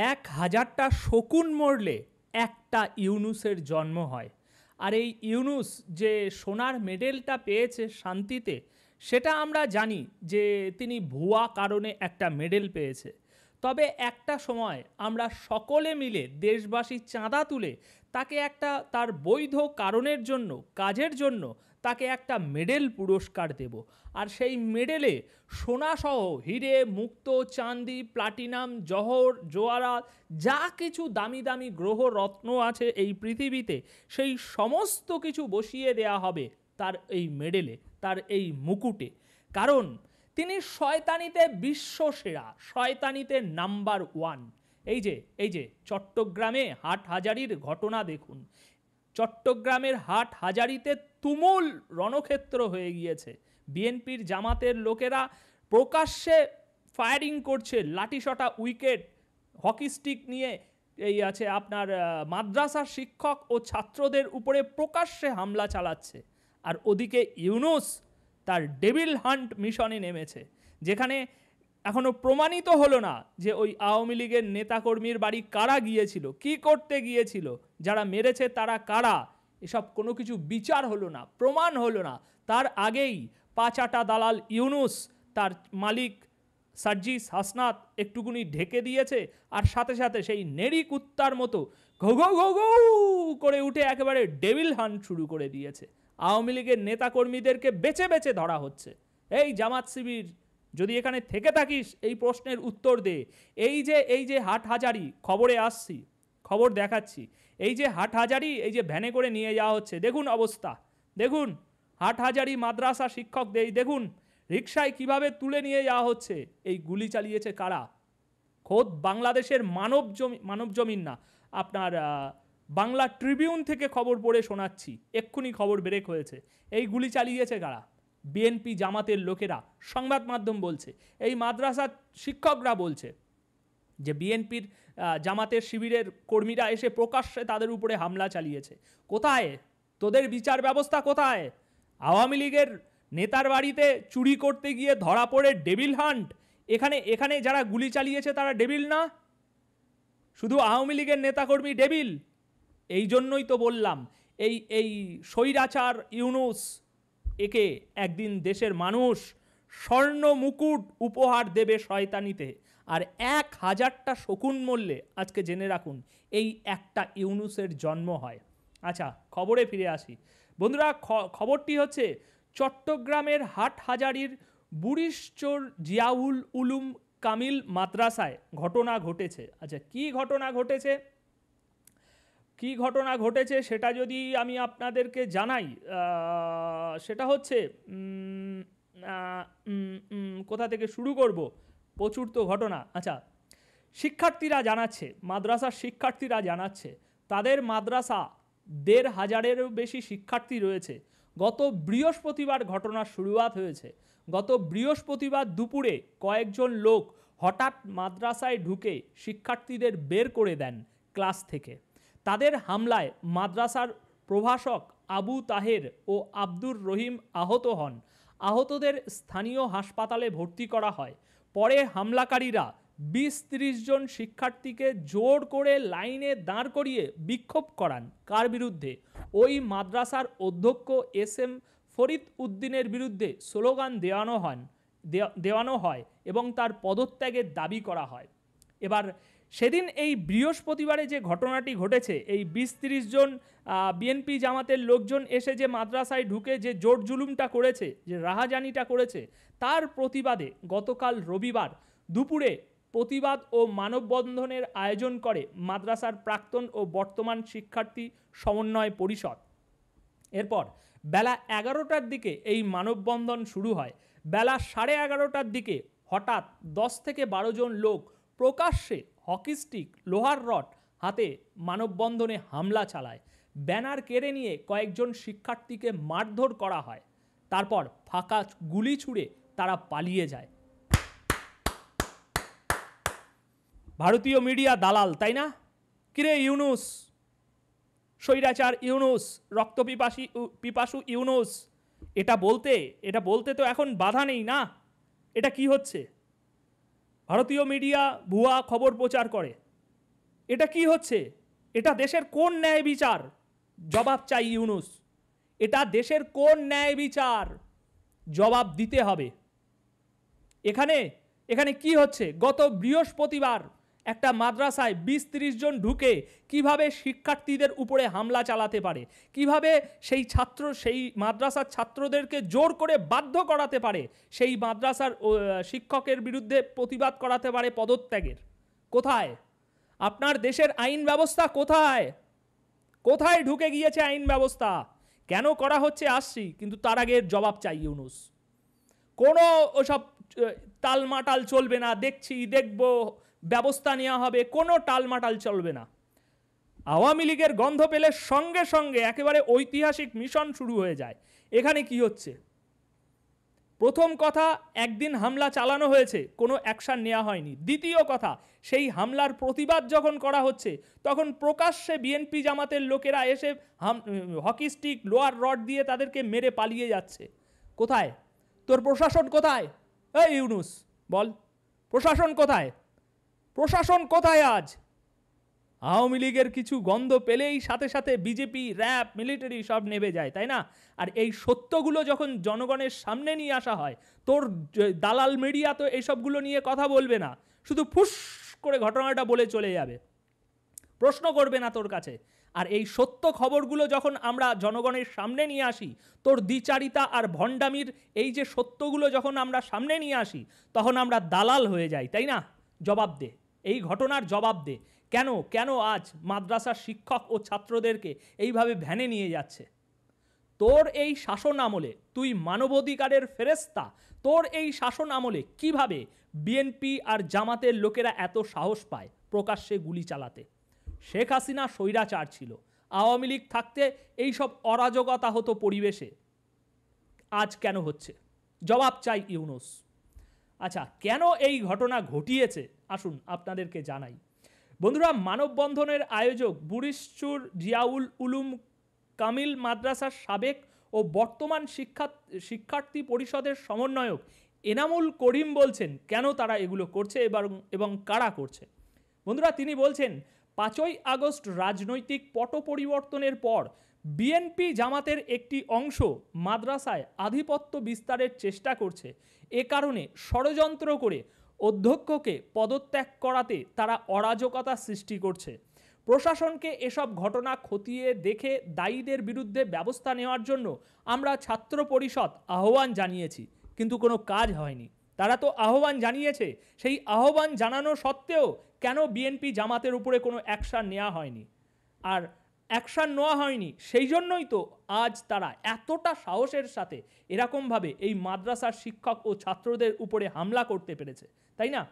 1000টা শকুন মরলে একটা ইউনুসের জন্ম হয়। আর এই ইউনুস যে সোনার মেডেলটা পেয়েছে শান্তিতে, সেটা আমরা জানি যে তিনি ভুয়া কারণে একটা মেডেল পেয়েছে। তবে একটা সময় আমরা সকলে মিলে দেশবাসী চাঁদা তুলে তাকে একটা তার বৈধ কারণের জন্য, কাজের জন্য তাকে একটা মেডেল পুরস্কার দেব। আর সেই মেডেলে সোনাসহ হিরে, মুক্তো, চাঁদি, প্লাটিনাম, জহর, জোয়ারাত, যা কিছু দামি দামি গ্রহ রত্ন আছে এই পৃথিবীতে, সেই সমস্ত কিছু বসিয়ে দেয়া হবে তার এই মেডেলে, তার এই মুকুটে। কারণ তিনি শয়তানিতে বিশ্বসেরা, শয়তানিতে নাম্বার 1। এই যে চট্টগ্রামে হাটহাজারীর ঘটনা দেখুন। চট্টগ্রামের হাটহাজারীতে তুমুল রণক্ষেত্র হয়ে গিয়েছে। বিএনপির জামাতের লোকেরা প্রকাশ্যে ফায়ারিং করছে, লাঠিসোঁটা, উইকেট, হকি স্টিক নিয়ে এই আছে আপনার মাদ্রাসার শিক্ষক ও ছাত্রদের উপরে প্রকাশ্যে হামলা চালাচ্ছে। আর ওদিকে ইউনুস তার ডেভিল হান্ট মিশনে নেমেছে, যেখানে এখনো প্রমাণিত হলো না যে ওই আওয়ামী লীগের নেতাকর্মীর বাড়ি কারা গিয়েছিল, কি করতে গিয়েছিল, যারা মেরেছে তারা কারা, এসব কোনো কিছু বিচার হলো না, প্রমাণ হলো না। তার আগেই পাঁচাটা দালাল ইউনুস তার মালিক সার্জিস হাসনাত একটুকুনি ঢেকে দিয়েছে, আর সাথে সাথে সেই নেড়ি কুত্তার মতো ঘৌ ঘৌ ঘৌ ঘৌ করে উঠে একেবারে ডেভিল হান্ট শুরু করে দিয়েছে। আওয়ামী লীগের নেতাকর্মীদেরকে বেছে বেছে ধরা হচ্ছে। এই জামাত শিবির, যদি এখানে থেকে থাকিস এই প্রশ্নের উত্তর দে। এই যে হাটহাজারী, খবরে আসছি, খবর দেখাচ্ছি, এই যে হাটহাজারী, এই যে ভ্যানে করে নিয়ে যাওয়া হচ্ছে, দেখুন অবস্থা, দেখুন হাটহাজারী মাদ্রাসা শিক্ষক, দেখুন রিকশায় কিভাবে তুলে নিয়ে যাওয়া হচ্ছে। এই গুলি চালিয়েছে কারা? খোদ বাংলাদেশের মানব জমিন না, আপনার বাংলা ট্রিবিউন থেকে খবর পড়ে শোনাচ্ছি, এক্ষুনি খবর ব্রেক হয়েছে। এই গুলি চালিয়েছে কারা? বিএনপি জামাতের লোকেরা। সংবাদ মাধ্যম বলছে, এই মাদ্রাসার শিক্ষকরা বলছে যে বিএনপির জামাতের শিবিরের কর্মীরা এসে প্রকাশ্যে তাদের উপরে হামলা চালিয়েছে। কোথায় তোদের বিচার ব্যবস্থা? কোথায়? আওয়ামী লীগের নেতার বাড়িতে চুরি করতে গিয়ে ধরা পড়ে ডেভিল হান্ট, এখানে যারা গুলি চালিয়েছে তারা ডেভিল না? শুধু আওয়ামী লীগের নেতাকর্মী ডেভিল? এই জন্যই তো বললাম এই স্বৈরাচার ইউনুস, একে একদিন দেশের মানুষ স্বর্ণ মুকুট উপহার দেবে শয়তানিতে। আর 1000টা শকুন মরলে, আজকে জেনে রাখুন, এই একটা ইউনুসের জন্ম হয়। আচ্ছা, খবরে ফিরে আসি বন্ধুরা। খবরটি হচ্ছে চট্টগ্রামের হাটহাজারীর বুড়িশচর জিয়াউল উলুম কামিল মাদ্রাসায় ঘটনা ঘটেছে। আচ্ছা, কি ঘটনা ঘটেছে সেটা যদি আমি আপনাদেরকে জানাই, সেটা হচ্ছে কোথা থেকে শুরু করব, প্রচুর তো ঘটনা। আচ্ছা, শিক্ষার্থীরা জানাচ্ছে, মাদ্রাসার শিক্ষার্থীরা জানাচ্ছে তাদের মাদ্রাসা 1500-এরও বেশি শিক্ষার্থী রয়েছে। গত বৃহস্পতিবার ঘটনার শুরুয়াত হয়েছে। গত বৃহস্পতিবার দুপুরে কয়েকজন লোক হঠাৎ মাদ্রাসায় ঢুকে শিক্ষার্থীদের বের করে দেন ক্লাস থেকে। তাদের হামলায় মাদ্রাসার প্রভাষক আবু তাহের ও আব্দুর রহিম আহত হন। আহতদের স্থানীয় হাসপাতালে ভর্তি করা হয়। পরে হামলাকারীরা 20-30 জন শিক্ষার্থীকে জোর করে লাইনে দাঁড় করিয়ে বিক্ষোভ করান। কার বিরুদ্ধে? ওই মাদ্রাসার অধ্যক্ষ এস.এম. ফরিদ উদ্দিনের বিরুদ্ধে স্লোগান দেওয়ানো হয় এবং তার পদত্যাগের দাবি করা হয়। এবার সেদিন এই বৃহস্পতিবারে যে ঘটনাটি ঘটেছে, এই 20-30 জন বিএনপি জামাতের লোকজন এসে যে মাদ্রাসায় ঢুকে যে জোর জুলুমটা করেছে, যে রাহাজানিটা করেছে, তার প্রতিবাদে গতকাল রবিবার দুপুরে প্রতিবাদ ও মানববন্ধনের আয়োজন করে মাদ্রাসার প্রাক্তন ও বর্তমান শিক্ষার্থী সমন্বয় পরিষদ। এরপর বেলা 11টার দিকে এই মানববন্ধন শুরু হয়। বেলা 11:30টার দিকে হঠাৎ 10 থেকে 12 জন লোক প্রকাশ্যে হকি স্টিক, লোহার রড হাতে মানববন্ধনে হামলা চালায়। ব্যানার কেড়ে নিয়ে কয়েকজন শিক্ষার্থীকে মারধর করা হয়। তারপর ফাঁকা গুলি ছুড়ে তারা পালিয়ে যায়। ভারতীয় মিডিয়া দালাল, তাই না? কিরে ইউনুস, স্বৈরাচার ইউনুস, রক্তপিপাসু ইউনুস, এটা বলতে তো এখন বাধা নেই না? এটা কি হচ্ছে? ভারতীয় মিডিয়া ভুয়া খবর প্রচার করে, এটা কি হচ্ছে? এটা দেশের কোন ন্যায় বিচার? জবাব চাই ইউনূস। এটা দেশের কোন ন্যায় বিচার? জবাব দিতে হবে। এখানে এখানে কি হচ্ছে? গত বৃহস্পতিবার একটা মাদ্রাসায় ২০-৩০ জন ঢুকে কিভাবে শিক্ষার্থীদের উপরে হামলা চালাতে পারে, কিভাবে সেই মাদ্রাসার ছাত্রদেরকে জোর করে বাধ্য করাতে পারে, সেই মাদ্রাসার শিক্ষকের বিরুদ্ধে প্রতিবাদ করাতে পারে পদত্যাগের। কোথায় আপনার দেশের আইন ব্যবস্থা? কোথায় কোথায় ঢুকে গিয়েছে আইন ব্যবস্থা? কেন করা হচ্ছে আসছি, কিন্তু তার আগে জবাব চাই ইউনূস। কোনো ওসব টালমাটাল চলবে না, দেখছি দেখব ব্যবস্থা নেওয়া হবে, কোনো টালমাটাল চলবে না। আওয়ামী লীগের গন্ধ পেলে সঙ্গে সঙ্গে একেবারে ঐতিহাসিক মিশন শুরু হয়ে যায়। এখানে কি হচ্ছে? প্রথম কথা, একদিন হামলা চালানো হয়েছে, কোনো অ্যাকশন নেওয়া হয়নি। দ্বিতীয় কথা, সেই হামলার প্রতিবাদ যখন করা হচ্ছে তখন প্রকাশ্যে বিএনপি জামাতের লোকেরা এসে হকি স্টিক, লোয়ার রড দিয়ে তাদেরকে মেরে পালিয়ে যাচ্ছে। কোথায় তোর প্রশাসন? কোথায়? এই ইউনূস বল, প্রশাসন কোথায়? প্রশাসন কোথায় আজ? আওয়ামী লীগের কিছু গন্ধ পেলেই সাথে সাথে বিজেপি, র্যাব, মিলিটারি সব নেমে যায়, তাই না? আর এই সত্যগুলো যখন জনগণের সামনে নিয়ে আসা হয়, তোর দালাল মিডিয়া তো এইসবগুলো নিয়ে কথা বলবে না, শুধু ফুস করে ঘটনাটা বলে চলে যাবে, প্রশ্ন করবে না তোর কাছে। আর এই সত্য খবরগুলো যখন আমরা জনগণের সামনে নিয়ে আসি, তোর দ্বিচারিতা আর ভণ্ডামির এই যে সত্যগুলো যখন আমরা সামনে নিয়ে আসি, তখন আমরা দালাল হয়ে যাই, তাই না? জবাব দে, এই ঘটনার জবাব দে। কেন কেন আজ মাদ্রাসার শিক্ষক ও ছাত্রদেরকে এইভাবে ভ্যানে নিয়ে যাচ্ছে? তোর এই শাসন আমলে, তুই মানবাধিকারের ফেরেস্তা, তোর এই শাসন আমলে কিভাবে বিএনপি আর জামাতের লোকেরা এত সাহস পায় প্রকাশ্যে গুলি চালাতে? শেখ হাসিনা স্বৈরাচার ছিল, আওয়ামী লীগ থাকতে এইসব অরাজকতা হতো পরিবেশে, আজ কেন হচ্ছে? জবাব চাই ইউনূস। আচ্ছা, কেন এই ঘটনা ঘটিয়েছে আসুন আপনাদেরকে জানাই। বন্ধুরা, মানববন্ধনের আয়োজক বুরিশচুর জিয়াউল উলুম কামিল মাদ্রাসার সাবেক ও বর্তমান শিক্ষার্থী পরিষদের সমন্বয়ক এনামুল করিম বলছেন কেন তারা এগুলো করছে এবং কারা করছে। বন্ধুরা, তিনি বলছেন ৫ই আগস্ট রাজনৈতিক পট পরিবর্তনের পর বিএনপি জামাতের একটি অংশ মাদ্রাসায় আধিপত্য বিস্তারের চেষ্টা করছে। এ কারণে ষড়যন্ত্র করে অধ্যক্ষকে পদত্যাগ করাতে তারা অরাজকতা সৃষ্টি করছে। প্রশাসনকে এসব ঘটনা খতিয়ে দেখে দায়ীদের বিরুদ্ধে ব্যবস্থা নেওয়ার জন্য আমরা ছাত্র পরিষদ আহ্বান জানিয়েছি, কিন্তু কোনো কাজ হয়নি। তারা তো আহ্বান জানিয়েছে, সেই আহ্বান জানানো সত্ত্বেও কেন বিএনপি জামাতের উপরে কোনো অ্যাকশান নেওয়া হয়নি? আর অ্যাকশান নেওয়া হয়নি সেই জন্যই তো আজ তারা এতটা সাহসের সাথে এরকমভাবে এই মাদ্রাসার শিক্ষক ও ছাত্রদের উপরে হামলা করতে পেরেছে, তাই না?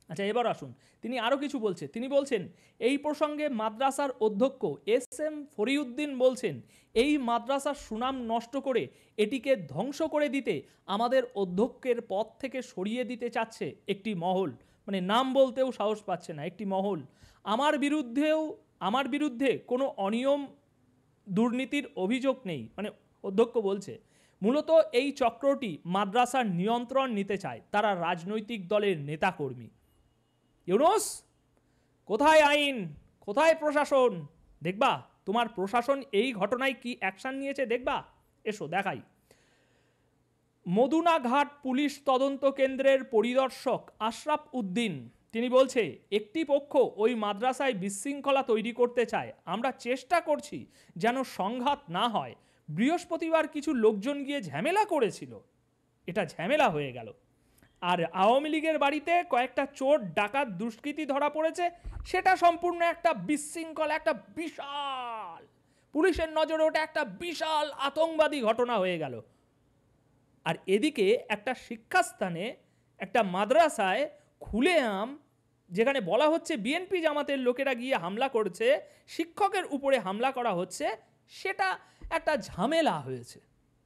আচ্ছা, এবার আসুন, তিনি আরও কিছু বলছে। তিনি বলছেন, এই প্রসঙ্গে মাদ্রাসার অধ্যক্ষ SM ফরিউদ্দিন বলছেন, এই মাদ্রাসার সুনাম নষ্ট করে এটিকে ধ্বংস করে দিতে আমাদের অধ্যক্ষের পদ থেকে সরিয়ে দিতে চাচ্ছে একটি মহল, মানে নাম বলতেও সাহস পাচ্ছে না, একটি মহল। আমার বিরুদ্ধে কোনো অনিয়ম দুর্নীতির অভিযোগ নেই, মানে অধ্যক্ষ বলছে। মূলত এই চক্রটি মাদ্রাসার নিয়ন্ত্রণ নিতে চায়, তারা রাজনৈতিক দলের নেতাকর্মী। ইউনূস, কোথায় আইন, কোথায় প্রশাসন? দেখবা তোমার প্রশাসন এই ঘটনায় কি অ্যাকশন নিয়েছে, দেখবা। এসো দেখাই। মদুনাঘাট পুলিশ তদন্ত কেন্দ্রের পরিদর্শক আশরাফ উদ্দিন তিনি বলছে, একটি পক্ষ ওই মাদ্রাসায় বিশৃঙ্খলা তৈরি করতে চায়, আমরা চেষ্টা করছি যেন সংঘাত না হয়। বৃহস্পতিবার কিছু লোকজন গিয়ে ঝামেলা করেছিল, এটা ঝামেলা হয়ে গেল। আর আওয়ামী লীগের বাড়িতে কয়েকটা চোর ডাকাত দুষ্কৃতী ধরা পড়েছে, সেটা সম্পূর্ণ একটা বিশৃঙ্খলা, একটা বিশাল পুলিশের নজরে ওটা একটা বিশাল আতঙ্কবাদী ঘটনা হয়ে গেল। আর এদিকে একটা শিক্ষাস্থানে, একটা মাদ্রাসায় খুলেআম যেখানে বলা হচ্ছে বিএনপি জামাতের লোকেরা গিয়ে হামলা করছে, শিক্ষকের উপরে হামলা করা হচ্ছে, সেটা একটা ঝামেলা হয়েছে।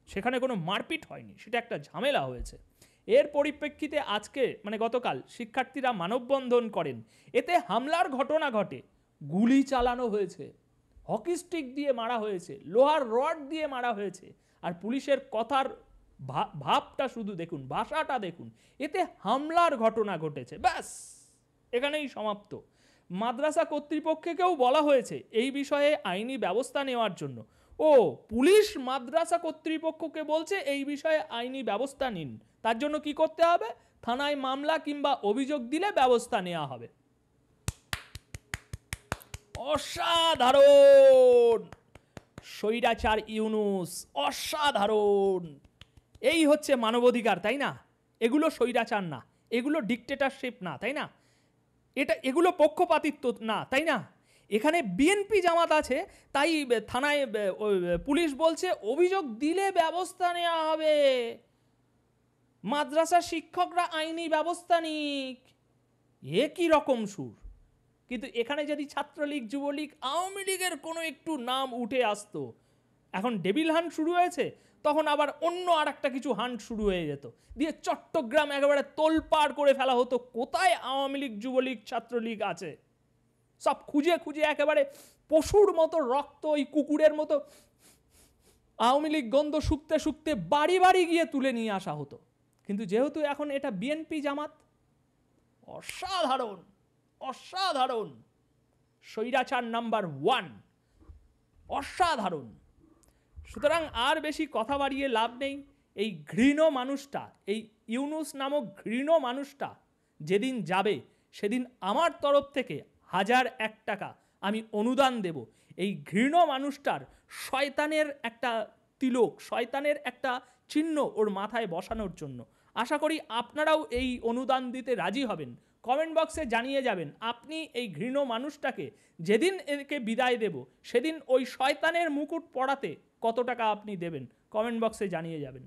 সেখানে কোনো মারপিট হয়নি, সেটা একটা ঝামেলা হয়েছে। এর পরিপ্রেক্ষিতে আজকে মানে গতকাল শিক্ষার্থীরা মানববন্ধন করেন, এতে হামলার ঘটনা ঘটে, গুলি চালানো হয়েছে, হকি স্টিক দিয়ে মারা হয়েছে, লোহার রড দিয়ে মারা হয়েছে। আর পুলিশের কথার ভাবটা শুধু দেখুন, ভাষাটা দেখুন, এতে হামলার ঘটনা ঘটেছে, ব্যাস এখানেই সমাপ্ত। মাদ্রাসা কর্তৃপক্ষকেও বলা হয়েছে এই বিষয়ে আইনি ব্যবস্থা নেওয়ার জন্য। ও পুলিশ মাদ্রাসা কর্তৃপক্ষকে বলছে এই বিষয়ে আইনি ব্যবস্থা নিন। তার জন্য কি করতে হবে? থানায় মামলা কিংবা অভিযোগ দিলে ব্যবস্থা নেওয়া হবে। অসাধারণ! স্বৈরাচার ইউনূস, অসাধারণ! এই হচ্ছে মানবাধিকার, তাই না? এগুলো স্বৈরাচার না, এগুলো ডিকটেটরশিপ না, তাই না? এগুলো পক্ষপাতিত্ব না, তাই না? এখানে বিএনপি জামাত আছে, তাই থানায় পুলিশ বলছে অভিযোগ দিলে ব্যবস্থা নেওয়া হবে, মাদ্রাসা শিক্ষকরা আইনি ব্যবস্থা নিক। এ কি রকম সুর! কিন্তু এখানে যদি ছাত্রলীগ, যুবলীগ, আওয়ামী লীগের কোনো একটু নাম উঠে আসতো, এখন ডেভিল হান্ট শুরু হয়েছে, তখন আবার অন্য আর একটা কিছু হান্ট শুরু হয়ে যেত, দিয়ে চট্টগ্রাম একেবারে তোলপাড় করে ফেলা হতো, কোথায় আওয়ামী লীগ, যুবলীগ, ছাত্রলীগ আছে। সব খুঁজে খুঁজে একেবারে পশুর মতো রক্ত, ওই কুকুরের মতো আওয়ামী লীগ গন্ধ শুকতে শুকতে বাড়ি বাড়ি গিয়ে তুলে নিয়ে আসা হতো। কিন্তু যেহেতু এখন এটা বিএনপি জামাত, অসাধারণ, অসাধারণ! স্বৈরাচার নাম্বার 1, অসাধারণ। সুতরাং আর বেশি কথা বাড়িয়ে লাভ নেই। এই ঘৃণ মানুষটা, এই ইউনূস নামক ঘৃণ মানুষটা যেদিন যাবে, সেদিন আমার তরফ থেকে 1001 টাকা আমি অনুদান দেব এই ঘৃণ মানুষটার শয়তানের একটা তিলক, শয়তানের একটা চিহ্ন ওর মাথায় বসানোর জন্য। আশা করি আপনারাও এই অনুদান দিতে রাজি হবেন। কমেন্ট বক্সে জানিয়ে যাবেন আপনি এই ঘৃণ মানুষটাকে যেদিন একে বিদায় দেব, সেদিন ওই শয়তানের মুকুট পরাতে কত টাকা আপনি দেবেন, কমেন্ট বক্সে জানিয়ে যাবেন।